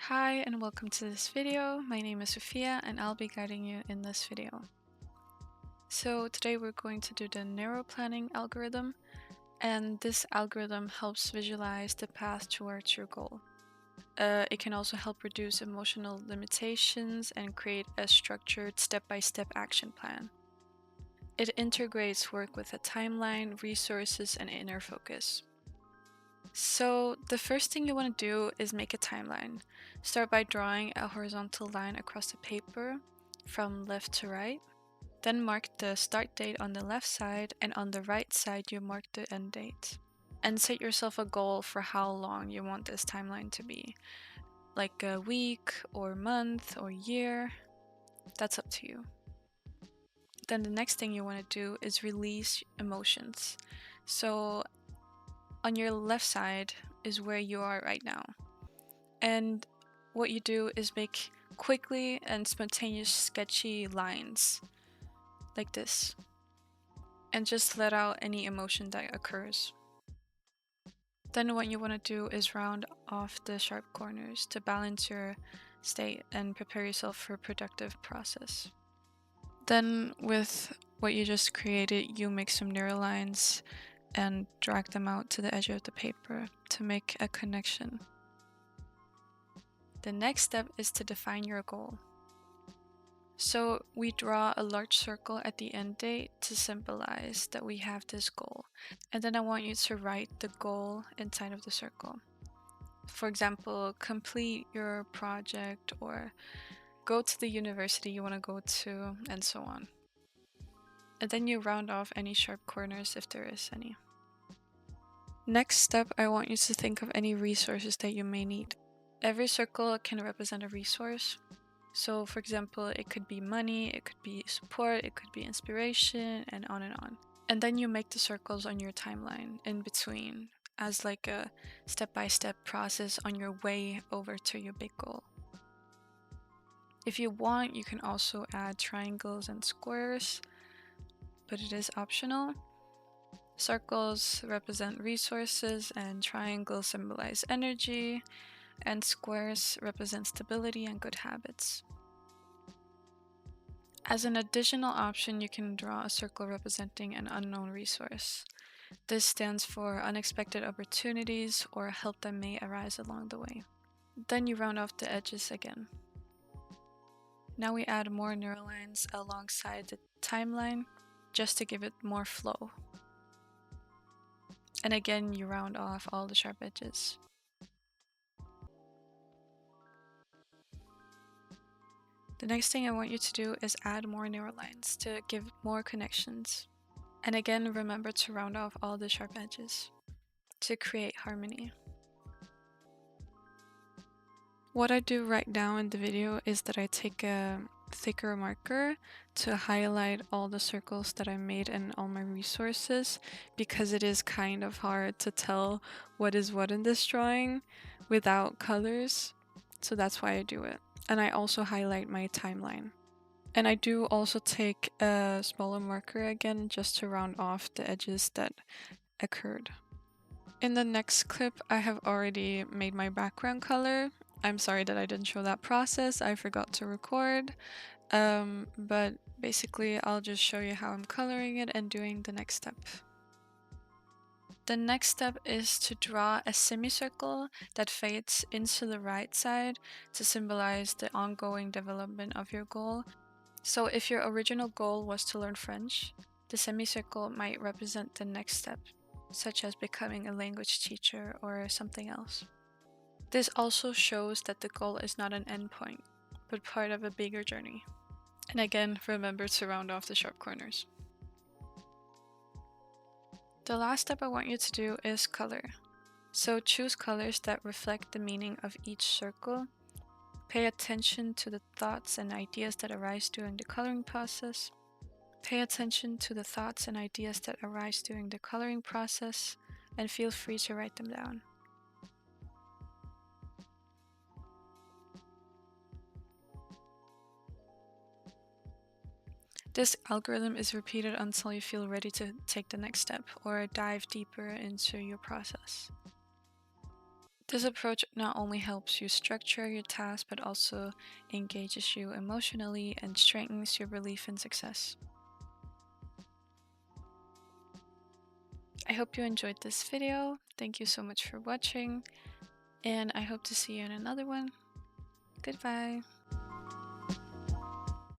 Hi and welcome to this video. My name is Sofia and I'll be guiding you in this video. So today we're going to do the Neuro-Planning algorithm, and this algorithm helps visualize the path towards your goal. It can also help reduce emotional limitations and create a structured step-by-step action plan. It integrates work with a timeline, resources, and inner focus. So the first thing you want to do is make a timeline. Start by drawing a horizontal line across the paper from left to right. Then mark the start date on the left side, and on the right side you mark the end date. And set yourself a goal for how long you want this timeline to be. Like a week or month or year. That's up to you. Then the next thing you want to do is release emotions. So on your left side is where you are right now. And what you do is make quickly and spontaneous sketchy lines like this. And just let out any emotion that occurs. Then what you want to do is round off the sharp corners to balance your state and prepare yourself for a productive process. Then with what you just created, you make some narrow lines and drag them out to the edge of the paper to make a connection. The next step is to define your goal. So we draw a large circle at the end date to symbolize that we have this goal. And then I want you to write the goal inside of the circle. For example, complete your project or go to the university you want to go to, and so on. And then you round off any sharp corners if there is any. Next step, I want you to think of any resources that you may need. Every circle can represent a resource. So for example, it could be money, it could be support, it could be inspiration, and on and on. And then you make the circles on your timeline in between as like a step-by-step process on your way over to your big goal. If you want, you can also add triangles and squares, but it is optional. Circles represent resources and triangles symbolize energy, and squares represent stability and good habits. As an additional option, you can draw a circle representing an unknown resource. This stands for unexpected opportunities or help that may arise along the way. Then you round off the edges again. Now we add more neural lines alongside the timeline just to give it more flow. And again, you round off all the sharp edges. The next thing I want you to do is add more neural lines to give more connections. And again, remember to round off all the sharp edges to create harmony. What I do right now in the video is that I take a thicker marker to highlight all the circles that I made and all my resources, because it is kind of hard to tell what is what in this drawing without colors. So that's why I do it. And I also highlight my timeline. And I do also take a smaller marker again just to round off the edges that occurred. In the next clip, I have already made my background color. I'm sorry that I didn't show that process, I forgot to record. But basically I'll just show you how I'm coloring it and doing the next step. The next step is to draw a semicircle that fades into the right side to symbolize the ongoing development of your goal. So if your original goal was to learn French, the semicircle might represent the next step, such as becoming a language teacher or something else. This also shows that the goal is not an endpoint, but part of a bigger journey. And again, remember to round off the sharp corners. The last step I want you to do is color. So choose colors that reflect the meaning of each circle. Pay attention to the thoughts and ideas that arise during the coloring process. Pay attention to the thoughts and ideas that arise during the coloring process, and feel free to write them down. This algorithm is repeated until you feel ready to take the next step or dive deeper into your process. This approach not only helps you structure your task, but also engages you emotionally and strengthens your belief in success. I hope you enjoyed this video. Thank you so much for watching, and I hope to see you in another one. Goodbye.